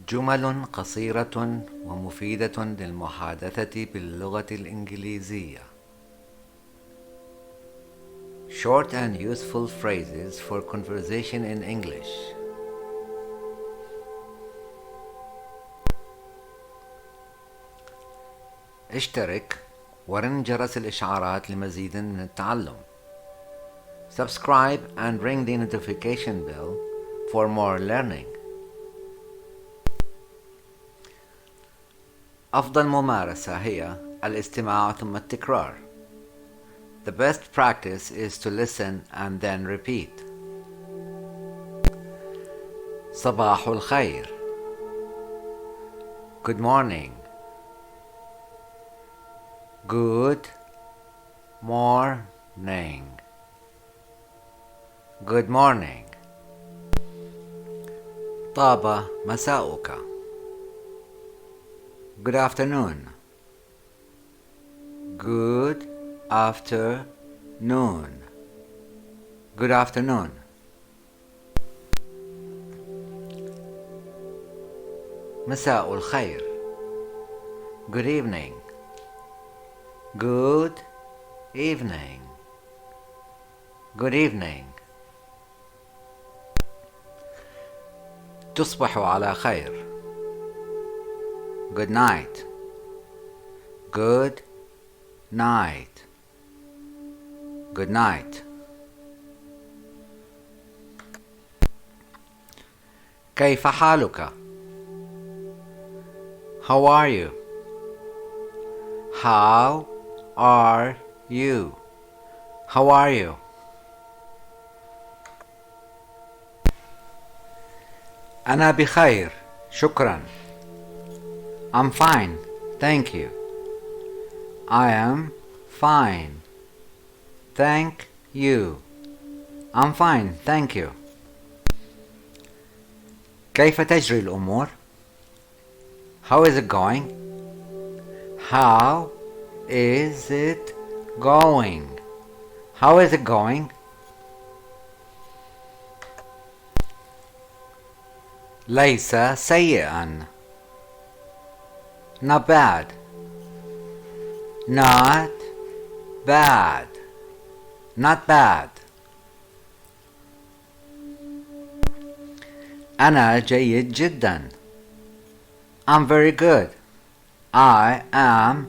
جمل قصيرة ومفيدة للمحادثة باللغة الإنجليزية. Short and useful phrases for conversation in English. اشترك ورن جرس الإشعارات لمزيد من التعلم. Subscribe and ring the notification bell for more learning. أفضل ممارسة هي الاستماع ثم التكرار. The best practice is to listen and then repeat. صباح الخير. Good morning. Good morning. Good morning. طاب مساؤك. Good afternoon. Good afternoon. Good afternoon. مساء الخير. Good evening. Good evening. Good evening. تصبح على خير. Good night. Good night. Good night. كيف حالك? How are you? How are you? How are you? أنا بخير، شكرا. I'm fine, thank you. I am fine. Thank you. I'm fine, thank you. كيف تجري الأمور? How is it going? How is it going? How is it going? ليس سيئا. Not bad. Not bad. Not bad. أنا جيد جدا. I'm very good. I am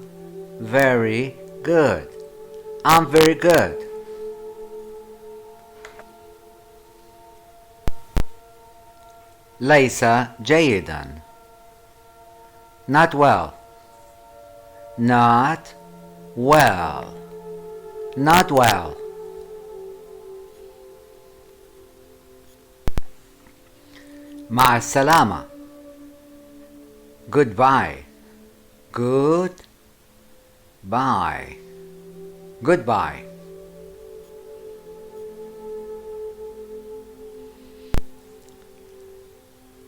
very good. I'm very good. ليس جيدا. Not well. Not well. Not well. مع السلامة. Goodbye. Goodbye. Goodbye.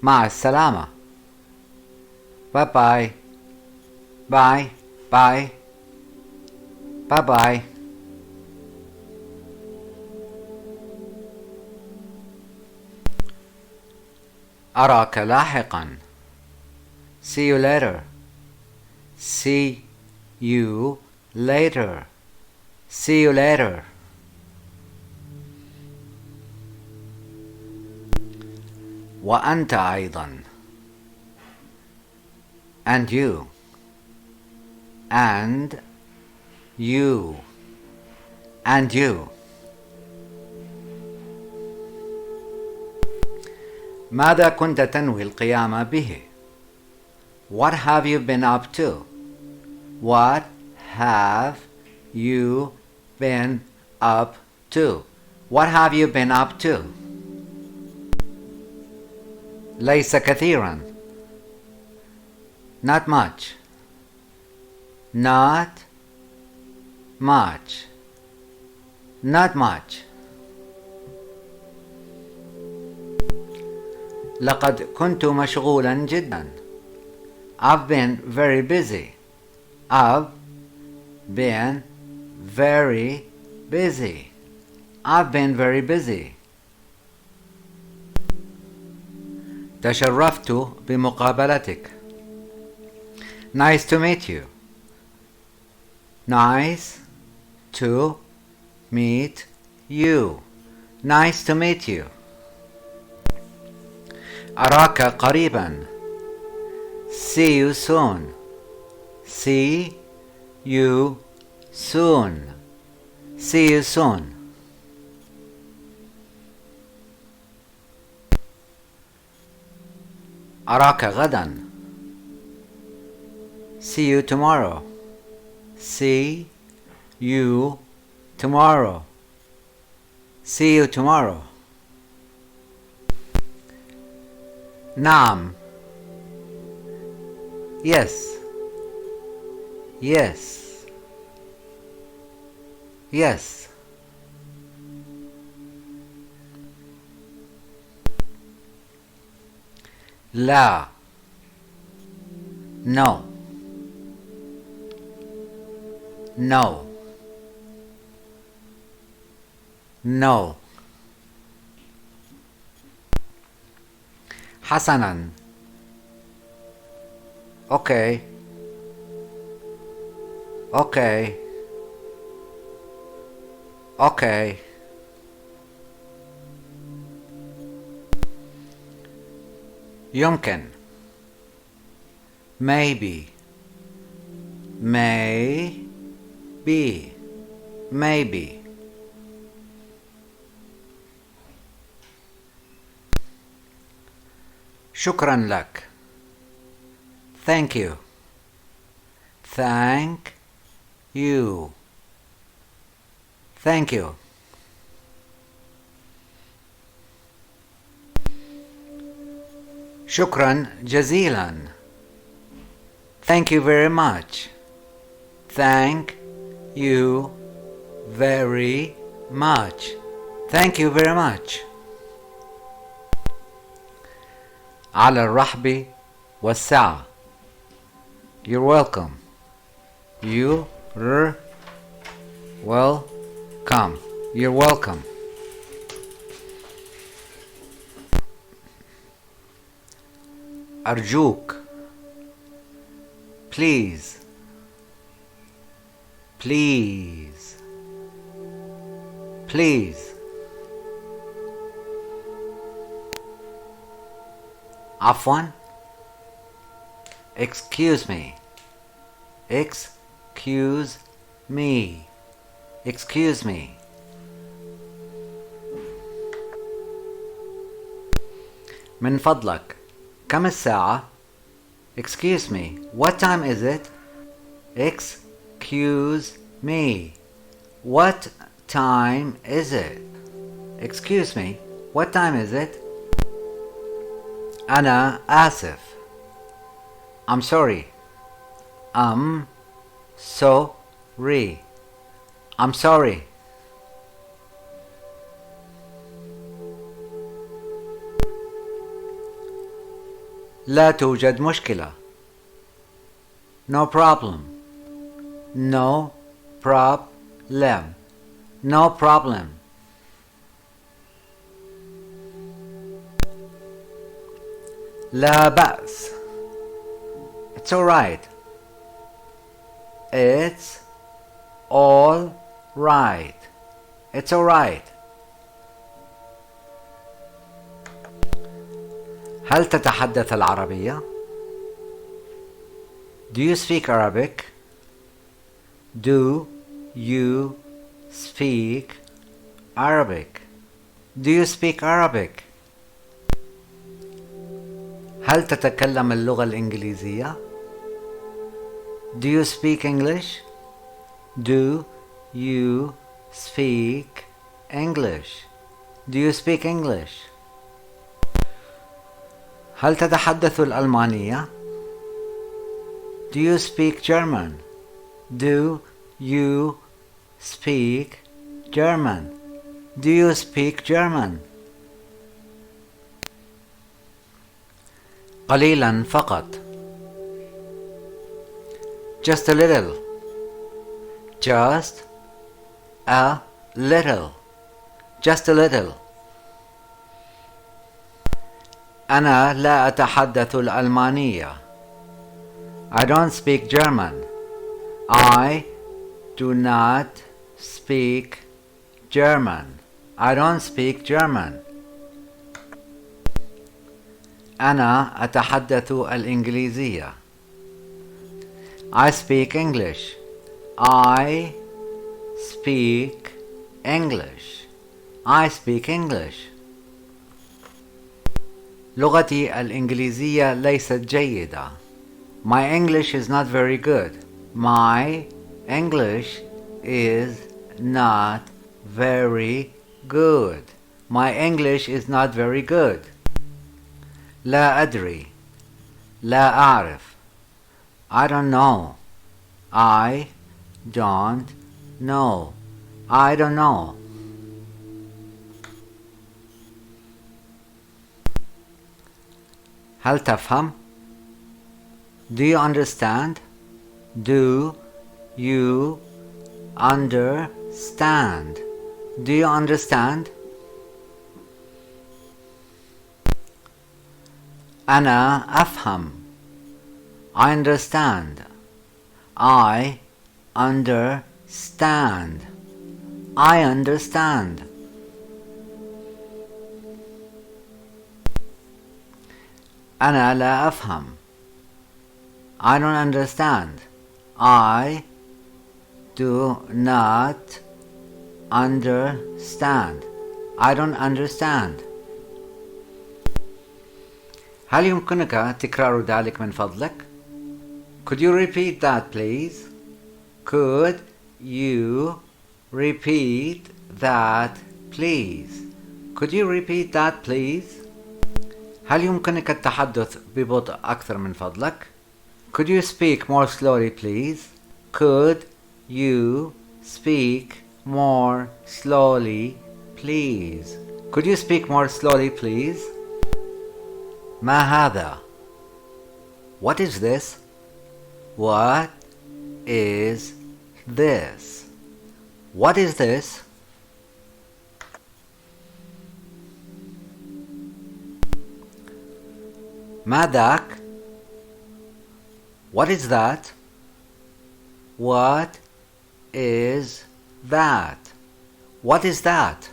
مع السلامة. Bye bye. Bye bye. Bye bye. أراك لاحقا. See you later. See you later. See you later. وأنت أيضا. And you. And you. And you. ماذا كنت تنوي القيام به؟ What have you been up to? What have you been up to? What have you been up to? ليس كثيرا. Not much. Not much. Not much. لقد كنت مشغولا جدا. I've been very busy. I've been very busy. I've been very busy. تشرفت بمقابلتك. Nice to meet you. Nice to meet you. Nice to meet you. أراك قريبا. See you soon. See you soon. See you soon. أراك غدا. See you tomorrow. See you tomorrow. See you tomorrow. نعم. Yes. Yes. Yes. لا. No. No. No. حسنا. Okay. Okay. Okay. يمكن. Maybe. Maybe. Maybe. شكرا لك. Thank you. Thank you. Thank you. شكرا جزيلا. Thank you very much. Thank you very much. Thank you very much. على الرحب والسعة. You're welcome. You're welcome. You're welcome. أرجوك. Please. Please. Please. عفوا. Excuse me. Excuse me. Excuse me. من فضلك. كم الساعة؟ Excuse me. What time is it? Excuse me. What time is it? Excuse me. What time is it? أنا آسف. I'm sorry. I'm sorry. I'm sorry. لا توجد مشكلة. No problem. No problem. No problem. لا بأس. It's all right. It's all right. It's all right. هل تتحدث العربية؟ Do you speak Arabic? Do you speak Arabic? Do you speak Arabic? هل تتكلم اللغة الإنجليزية؟ Do you speak English? Do you speak English? Do you speak English? هل تتحدث الألمانية؟ Do you speak German? Do you speak German? Do you speak German? قليلا فقط. Just a little. Just a little. Just a little. أنا لا أتحدث الألمانية. I don't speak German. I do not speak German. I don't speak German. أنا أتحدث الإنجليزية. I speak English. I speak English. I speak English. لغتي الإنجليزية ليست جيدة. My English is not very good. My English is not very good. My English is not very good. لا أدري. لا أعرف. I don't know. I don't know. I don't know. هل تفهم؟ Do you understand? Do you understand? Do you understand? أنا أفهم. I understand. I understand. I understand. أنا لا أفهم. I don't understand. I do not understand. I don't understand. هل يمكنك تكرار ذلك من فضلك؟ Could you repeat that please? Could you repeat that please? Could you repeat that please? هل يمكنك التحدث ببطء أكثر من فضلك؟ Could you speak more slowly please? Could you speak more slowly please? Could you speak more slowly please? ما هذا? What is this? What is this? What is this? ما ذاك? What is that? What is that? What is that?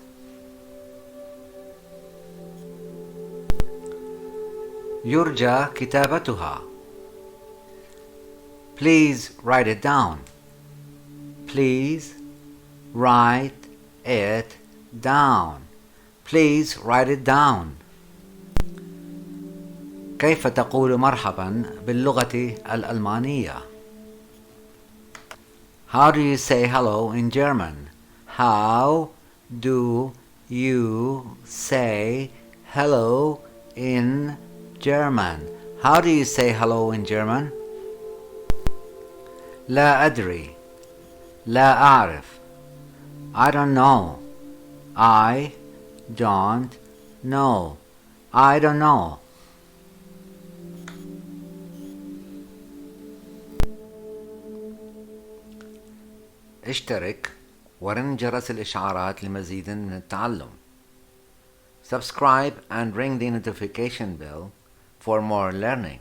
يرجى كتابتها. Please write it down. Please write it down. Please write it down. كيف تقول مرحبا باللغة الألمانية؟ How do you say hello in German? How do you say hello in German? How do you say hello in German? لا أدري. لا أعرف. I don't know. I don't know. I don't know. اشترك ورن جرس الإشعارات لمزيد من التعلم. Subscribe and ring the notification bell for more learning.